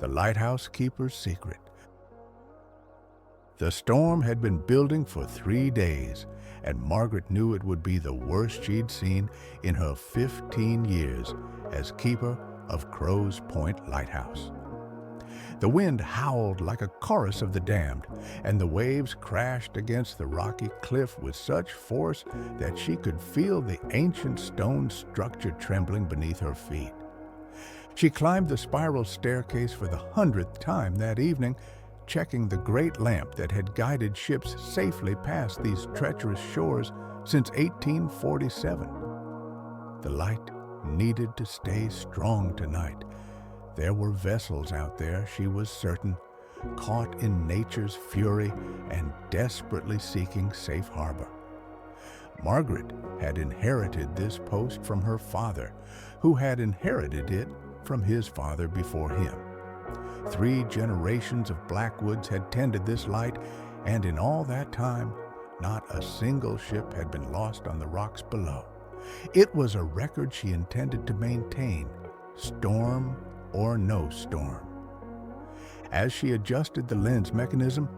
The lighthouse keeper's secret. The storm had been building for 3 days, and Margaret knew it would be the worst she'd seen in her 15 years as keeper of Crow's Point Lighthouse. The wind howled like a chorus of the damned, and the waves crashed against the rocky cliff with such force that she could feel the ancient stone structure trembling beneath her feet. She climbed the spiral staircase for the 100th time that evening, checking the great lamp that had guided ships safely past these treacherous shores since 1847. The light needed to stay strong tonight. There were vessels out there, she was certain, caught in nature's fury and desperately seeking safe harbor. Margaret had inherited this post from her father, who had inherited it from his father before him. 3 generations of Blackwoods had tended this light, and in all that time, not a single ship had been lost on the rocks below. It was a record she intended to maintain, storm or no storm. As she adjusted the lens mechanism,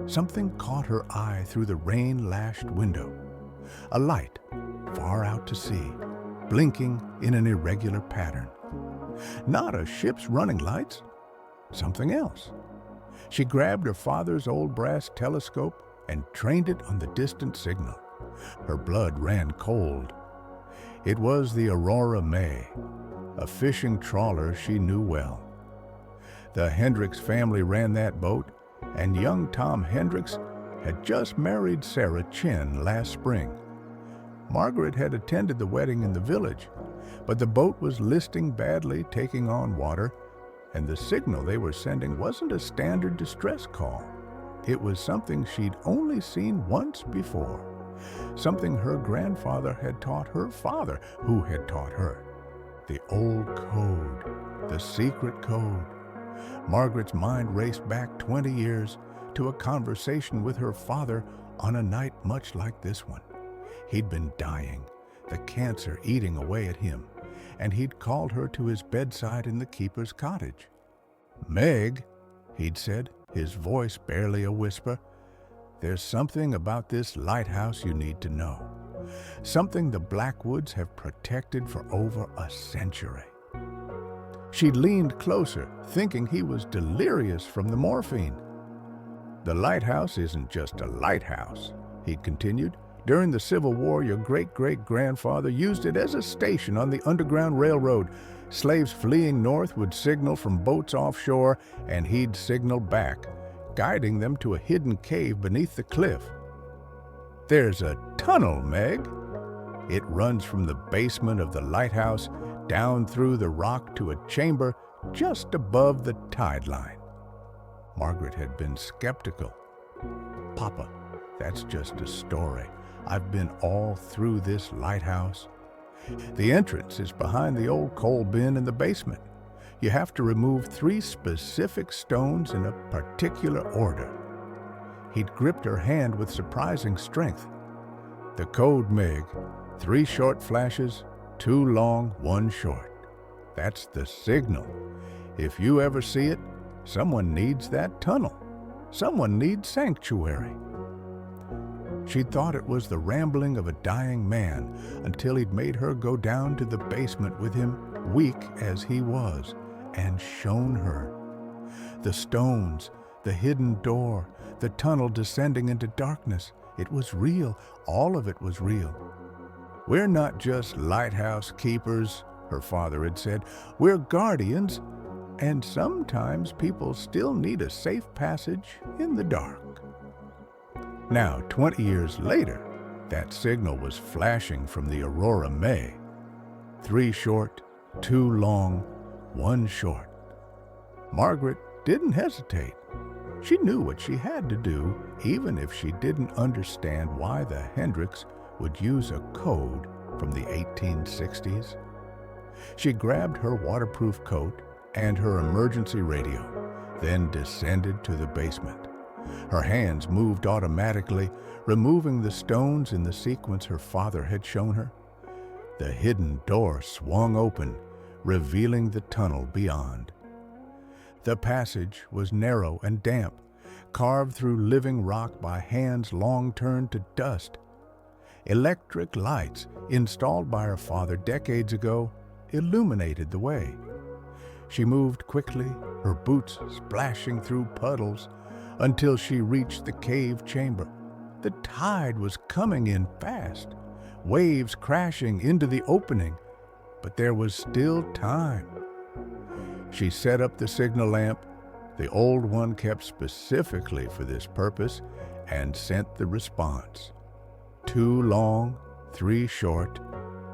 something caught her eye through the rain-lashed window. A light far out to sea, blinking in an irregular pattern. Not a ship's running lights, something else. She grabbed her father's old brass telescope and trained it on the distant signal. Her blood ran cold. It was the Aurora May, a fishing trawler she knew well. The Hendricks family ran that boat, and young Tom Hendricks had just married Sarah Chin last spring. Margaret had attended the wedding in the village, but the boat was listing badly, taking on water, and the signal they were sending wasn't a standard distress call. It was something she'd only seen once before, something her grandfather had taught her father, who had taught her. The old code, the secret code. Margaret's mind raced back 20 years to a conversation with her father on a night much like this one. He'd been dying, the cancer eating away at him, and he'd called her to his bedside in the keeper's cottage. "Meg," he'd said, his voice barely a whisper, "there's something about this lighthouse you need to know. Something the Blackwoods have protected for over a century." She leaned closer, thinking he was delirious from the morphine. "The lighthouse isn't just a lighthouse," he continued. "During the Civil War, your great-great-grandfather used it as a station on the Underground Railroad. Slaves fleeing north would signal from boats offshore, and he'd signal back, guiding them to a hidden cave beneath the cliff. There's a tunnel, Meg. It runs from the basement of the lighthouse down through the rock to a chamber just above the tide line." Margaret had been skeptical. "Papa, that's just a story. I've been all through this lighthouse. The entrance is behind the old coal bin in the basement. You have to remove 3 specific stones in a particular order." He'd gripped her hand with surprising strength. "The code, Meg. 3 short flashes, 2 long, 1 short. That's the signal. If you ever see it, someone needs that tunnel. Someone needs sanctuary." She thought it was the rambling of a dying man until he'd made her go down to the basement with him, weak as he was, and shown her. The stones, the hidden door, the tunnel descending into darkness. It was real. All of it was real. "We're not just lighthouse keepers," her father had said. "We're guardians, and sometimes people still need a safe passage in the dark." Now, 20 years later, that signal was flashing from the Aurora May. 3 short, 2 long, 1 short. Margaret didn't hesitate. She knew what she had to do, even if she didn't understand why the Hendricks would use a code from the 1860s. She grabbed her waterproof coat and her emergency radio, then descended to the basement. Her hands moved automatically, removing the stones in the sequence her father had shown her. The hidden door swung open, revealing the tunnel beyond. The passage was narrow and damp, carved through living rock by hands long turned to dust. Electric lights, installed by her father decades ago, illuminated the way. She moved quickly, her boots splashing through puddles, until she reached the cave chamber. The tide was coming in fast, waves crashing into the opening, but there was still time. She set up the signal lamp, the old one kept specifically for this purpose, and sent the response. 2 long, 3 short,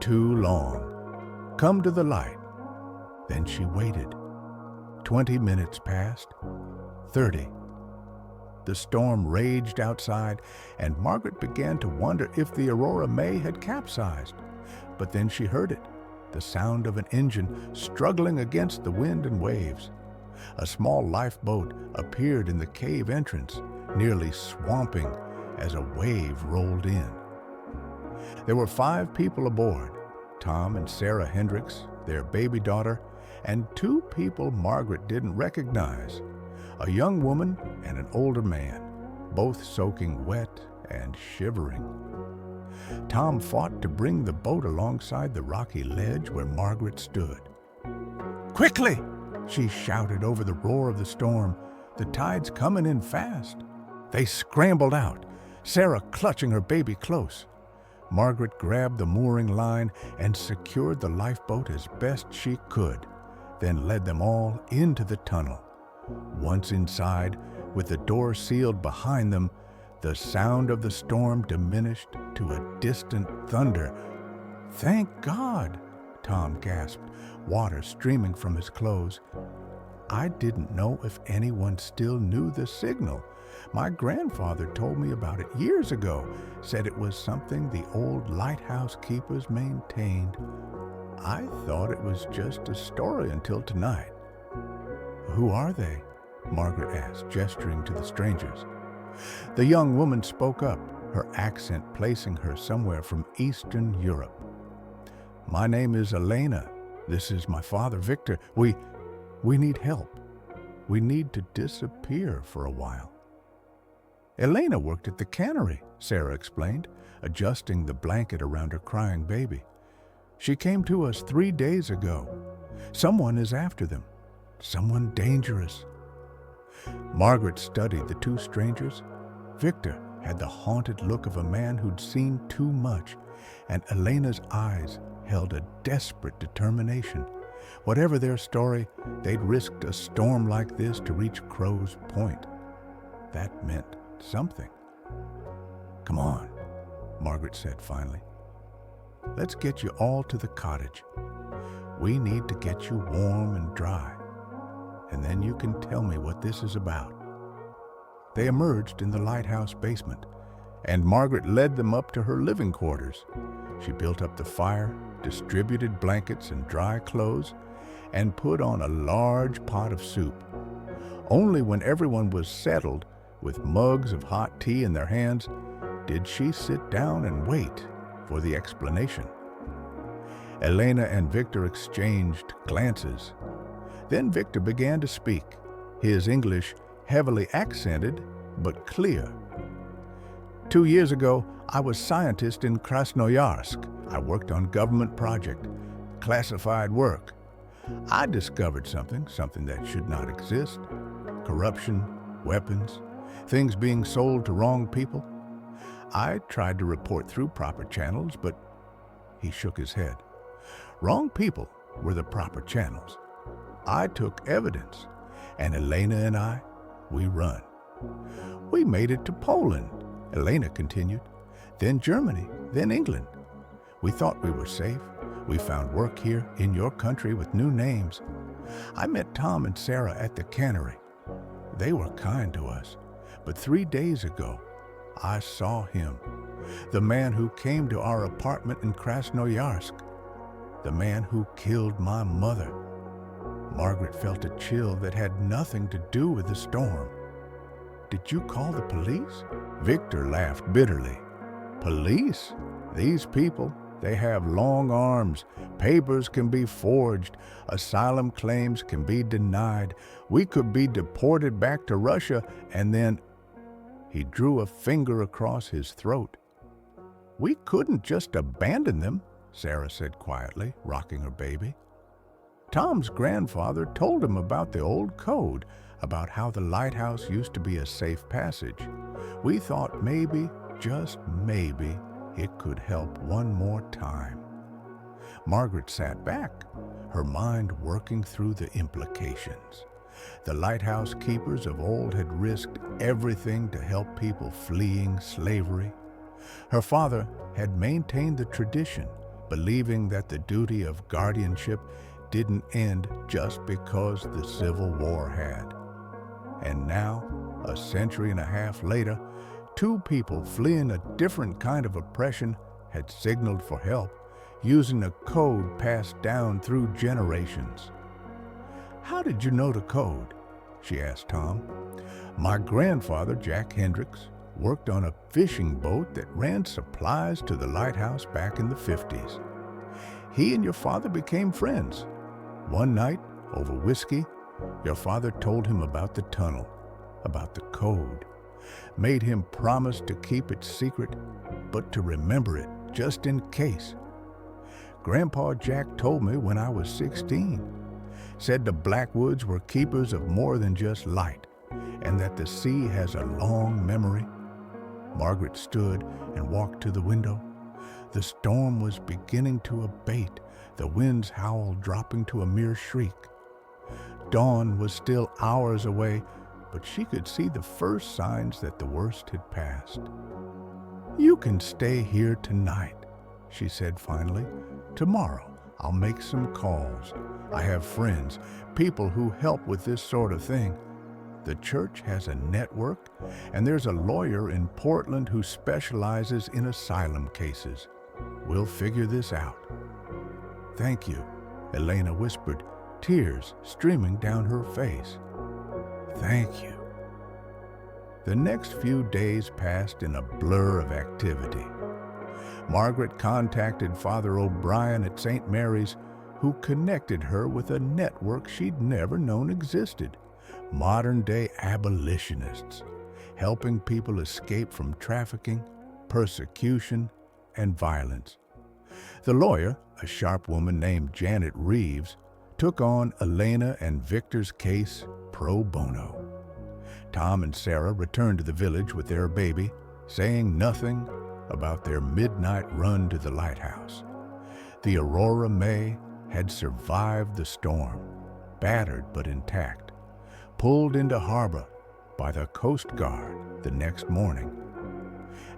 2 long. Come to the light. Then she waited. 20 minutes passed, 30. The storm raged outside, and Margaret began to wonder if the Aurora May had capsized. But then she heard it, the sound of an engine struggling against the wind and waves. A small lifeboat appeared in the cave entrance, nearly swamping as a wave rolled in. There were 5 people aboard, Tom and Sarah Hendricks, their baby daughter, and 2 people Margaret didn't recognize, a young woman and an older man, both soaking wet and shivering. Tom fought to bring the boat alongside the rocky ledge where Margaret stood. "Quickly!" she shouted over the roar of the storm. "The tide's coming in fast." They scrambled out, Sarah clutching her baby close. Margaret grabbed the mooring line and secured the lifeboat as best she could, then led them all into the tunnel. Once inside, with the door sealed behind them, the sound of the storm diminished to a distant thunder. "Thank God!" Tom gasped, water streaming from his clothes. "I didn't know if anyone still knew the signal. My grandfather told me about it years ago, said it was something the old lighthouse keepers maintained. I thought it was just a story until tonight." "Who are they?" Margaret asked, gesturing to the strangers. The young woman spoke up, her accent placing her somewhere from Eastern Europe. "My name is Elena. This is my father, Victor. We need help. We need to disappear for a while." "Elena worked at the cannery," Sarah explained, adjusting the blanket around her crying baby. "She came to us 3 days ago. Someone is after them. Someone dangerous." Margaret studied the 2 strangers. Victor had the haunted look of a man who'd seen too much, and Elena's eyes held a desperate determination. Whatever their story, they'd risked a storm like this to reach Crow's Point. That meant something. "Come on," Margaret said finally. "Let's get you all to the cottage. We need to get you warm and dry, and then you can tell me what this is about." They emerged in the lighthouse basement, and Margaret led them up to her living quarters. She built up the fire, distributed blankets and dry clothes, and put on a large pot of soup. Only when everyone was settled, with mugs of hot tea in their hands, did she sit down and wait for the explanation. Elena and Victor exchanged glances. Then Victor began to speak, his English heavily accented but clear. 2 years ago, I was scientist in Krasnoyarsk. I worked on government project, classified work. I discovered something that should not exist. Corruption, weapons, things being sold to wrong people. I tried to report through proper channels, but he shook his head. Wrong people were the proper channels. I took evidence, and Elena and I, we run. We made it to Poland, Elena continued, then Germany, then England. We thought we were safe. We found work here in your country with new names. I met Tom and Sarah at the cannery. They were kind to us, but 3 days ago, I saw him, the man who came to our apartment in Krasnoyarsk, the man who killed my mother. Margaret felt a chill that had nothing to do with the storm. Did you call the police? Victor laughed bitterly. Police? These people, They have long arms, papers can be forged, asylum claims can be denied. We could be deported back to Russia, and then he drew a finger across his throat. We couldn't just abandon them, Sarah said quietly, rocking her baby. Tom's grandfather told him about the old code, about how the lighthouse used to be a safe passage. We thought maybe, just maybe, it could help one more time. Margaret sat back, her mind working through the implications. The lighthouse keepers of old had risked everything to help people fleeing slavery. Her father had maintained the tradition, believing that the duty of guardianship didn't end just because the Civil War had. And now, a century and a half later, two people fleeing a different kind of oppression had signaled for help, using a code passed down through generations. How did you know the code? She asked Tom. My grandfather, Jack Hendricks, worked on a fishing boat that ran supplies to the lighthouse back in the 50s. He and your father became friends. One night, over whiskey, your father told him about the tunnel, about the code, made him promise to keep it secret, but to remember it just in case. Grandpa Jack told me when I was 16, said the Blackwoods were keepers of more than just light, and that the sea has a long memory. Margaret stood and walked to the window. The storm was beginning to abate, the wind's howl dropping to a mere shriek. Dawn was still hours away, but she could see the first signs that the worst had passed. You can stay here tonight, she said finally. Tomorrow, I'll make some calls. I have friends, people who help with this sort of thing. The church has a network, and there's a lawyer in Portland who specializes in asylum cases. We'll figure this out. Thank you, Elena whispered, tears streaming down her face. Thank you. The next few days passed in a blur of activity. Margaret contacted Father O'Brien at St. Mary's, who connected her with a network she'd never known existed. Modern-day abolitionists, helping people escape from trafficking, persecution, and violence. The lawyer, a sharp woman named Janet Reeves, took on Elena and Victor's case pro bono. Tom and Sarah returned to the village with their baby, saying nothing about their midnight run to the lighthouse. The Aurora May had survived the storm, battered but intact, pulled into harbor by the Coast Guard the next morning.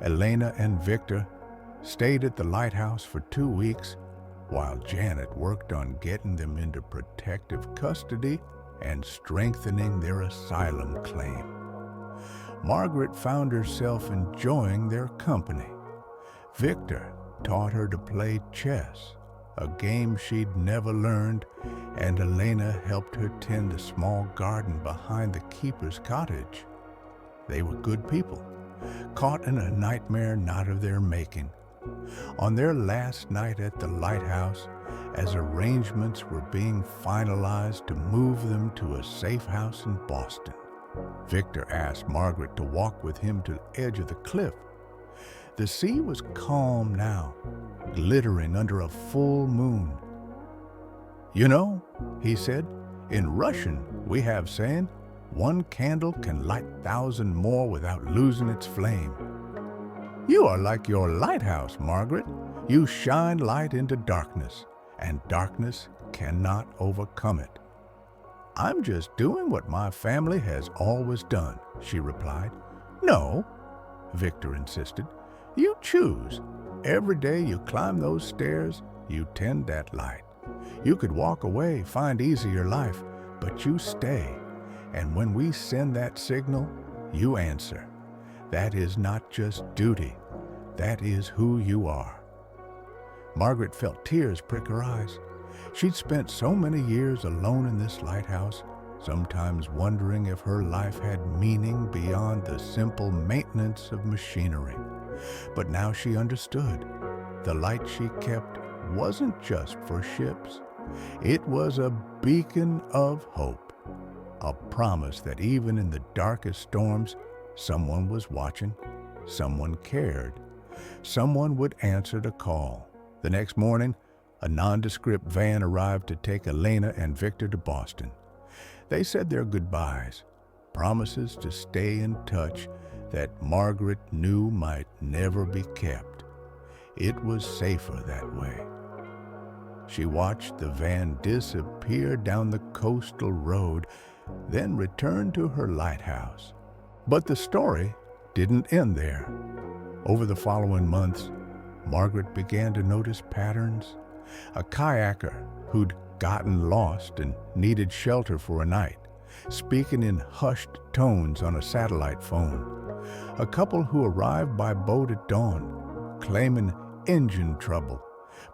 Elena and Victor stayed at the lighthouse for 2 weeks while Janet worked on getting them into protective custody and strengthening their asylum claim. Margaret found herself enjoying their company. Victor taught her to play chess, a game she'd never learned, and Elena helped her tend a small garden behind the keeper's cottage. They were good people, caught in a nightmare not of their making. On their last night at the lighthouse, as arrangements were being finalized to move them to a safe house in Boston, Victor asked Margaret to walk with him to the edge of the cliff. The sea was calm now, glittering under a full moon. You know, he said, in Russian we have saying, 1 candle can light 1,000 more without losing its flame. You are like your lighthouse, Margaret. You shine light into darkness, and darkness cannot overcome it. I'm just doing what my family has always done, she replied. No, Victor insisted. You choose. Every day you climb those stairs, you tend that light. You could walk away, find easier life, but you stay. And when we send that signal, you answer. That is not just duty. That is who you are. Margaret felt tears prick her eyes. She'd spent so many years alone in this lighthouse, sometimes wondering if her life had meaning beyond the simple maintenance of machinery. But now she understood. The light she kept wasn't just for ships. It was a beacon of hope, a promise that even in the darkest storms, someone was watching, someone cared, someone would answer the call. The next morning, a nondescript van arrived to take Elena and Victor to Boston. They said their goodbyes, promises to stay in touch that Margaret knew might never be kept. It was safer that way. She watched the van disappear down the coastal road, then returned to her lighthouse. But the story didn't end there. Over the following months, Margaret began to notice patterns. A kayaker who'd gotten lost and needed shelter for a night, speaking in hushed tones on a satellite phone. A couple who arrived by boat at dawn, claiming engine trouble,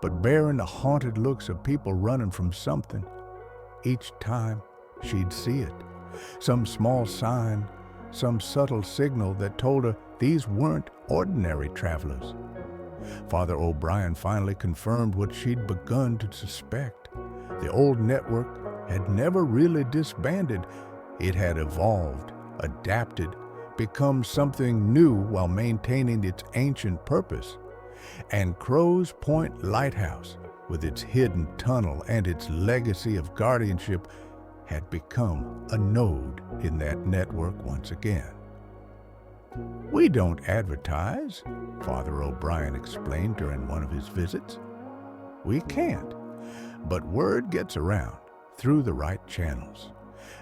but bearing the haunted looks of people running from something. Each time, she'd see it. Some small sign, some subtle signal that told her these weren't ordinary travelers. Father O'Brien finally confirmed what she'd begun to suspect. The old network had never really disbanded. It had evolved, adapted, become something new while maintaining its ancient purpose. And Crows Point Lighthouse, with its hidden tunnel and its legacy of guardianship, had become a node in that network once again. "We don't advertise," Father O'Brien explained during one of his visits. "We can't, but word gets around through the right channels.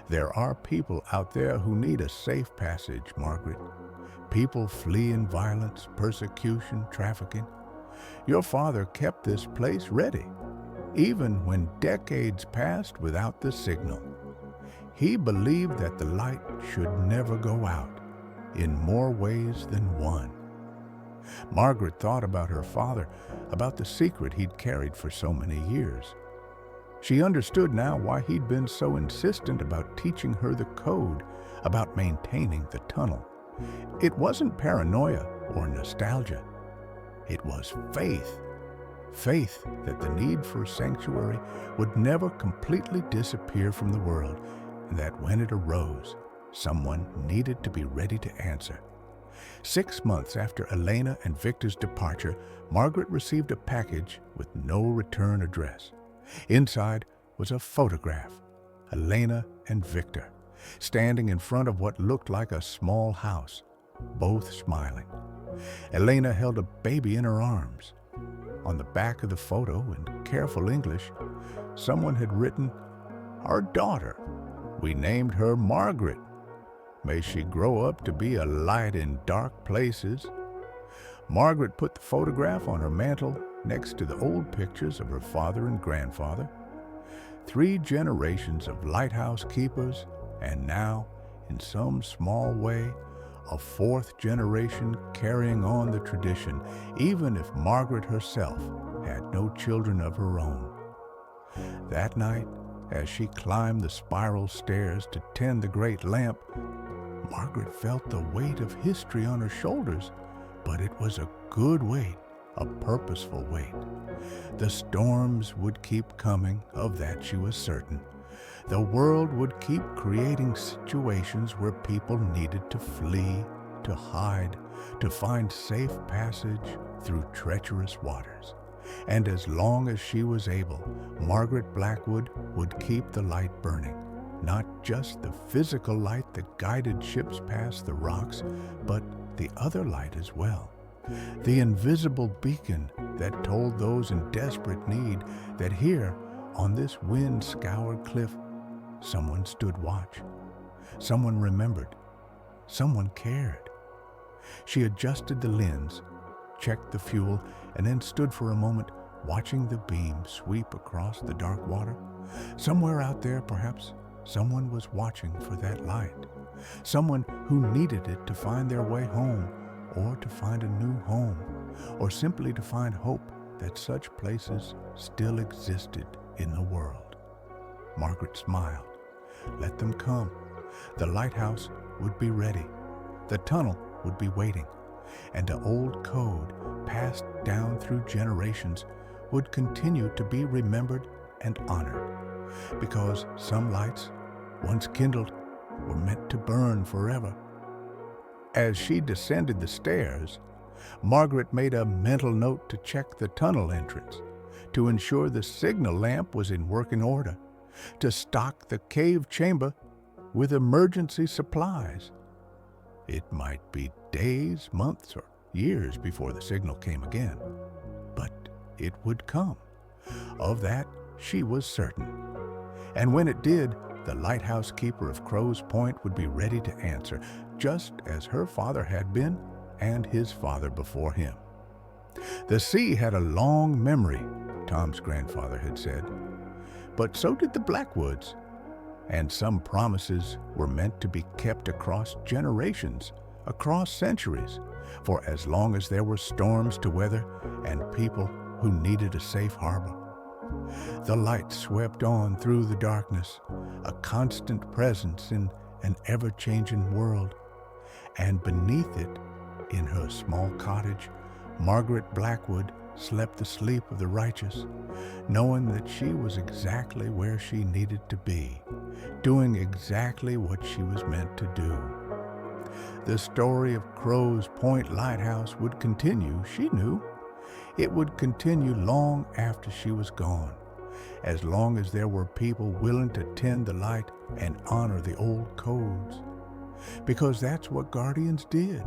There are people out there who need a safe passage, Margaret. People fleeing violence, persecution, trafficking. Your father kept this place ready, even when decades passed without the signal. He believed that the light should never go out, in more ways than one." Margaret thought about her father, about the secret he'd carried for so many years. She understood now why he'd been so insistent about teaching her the code, about maintaining the tunnel. It wasn't paranoia or nostalgia. It was faith. Faith that the need for sanctuary would never completely disappear from the world, and that when it arose, someone needed to be ready to answer. 6 months after Elena and Victor's departure, Margaret received a package with no return address. Inside was a photograph, Elena and Victor, standing in front of what looked like a small house, both smiling. Elena held a baby in her arms. On the back of the photo, in careful English, someone had written, "Our daughter. We named her Margaret. May she grow up to be a light in dark places." Margaret put the photograph on her mantel next to the old pictures of her father and grandfather. 3 generations of lighthouse keepers, and now, in some small way, a 4th generation carrying on the tradition, even if Margaret herself had no children of her own. That night, as she climbed the spiral stairs to tend the great lamp, Margaret felt the weight of history on her shoulders, but it was a good weight, a purposeful weight. The storms would keep coming, of that she was certain. The world would keep creating situations where people needed to flee, to hide, to find safe passage through treacherous waters. And as long as she was able, Margaret Blackwood would keep the light burning. Not just the physical light that guided ships past the rocks, but the other light as well. The invisible beacon that told those in desperate need that here, on this wind-scoured cliff, someone stood watch. Someone remembered. Someone cared. She adjusted the lens, checked the fuel, and then stood for a moment watching the beam sweep across the dark water. Somewhere out there, perhaps, someone was watching for that light. Someone who needed it to find their way home, or to find a new home, or simply to find hope that such places still existed in the world. Margaret smiled. Let them come. The lighthouse would be ready. The tunnel would be waiting. and the old code passed down through generations would continue to be remembered and honored, because some lights, once kindled, were meant to burn forever. As she descended the stairs, Margaret made a mental note to check the tunnel entrance, to ensure the signal lamp was in working order, to stock the cave chamber with emergency supplies. It might be days, months, or years before the signal came again, but it would come. Of that she was certain. And when it did, the lighthouse keeper of Crow's Point would be ready to answer, just as her father had been and his father before him. The sea had a long memory, Tom's grandfather had said, but so did the Blackwoods, and some promises were meant to be kept across generations, across centuries, for as long as there were storms to weather and people who needed a safe harbor. The light swept on through the darkness, a constant presence in an ever-changing world, and beneath it, in her small cottage, Margaret Blackwood slept the sleep of the righteous, knowing that she was exactly where she needed to be, doing exactly what she was meant to do. The story of Crow's Point Lighthouse would continue, she knew. It would continue long after she was gone, as long as there were people willing to tend the light and honor the old codes. Because that's what guardians did.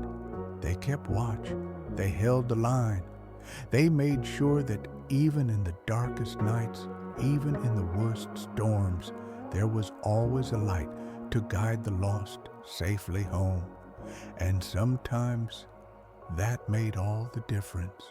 They kept watch. They held the line. They made sure that even in the darkest nights, even in the worst storms, there was always a light to guide the lost safely home. And sometimes that made all the difference.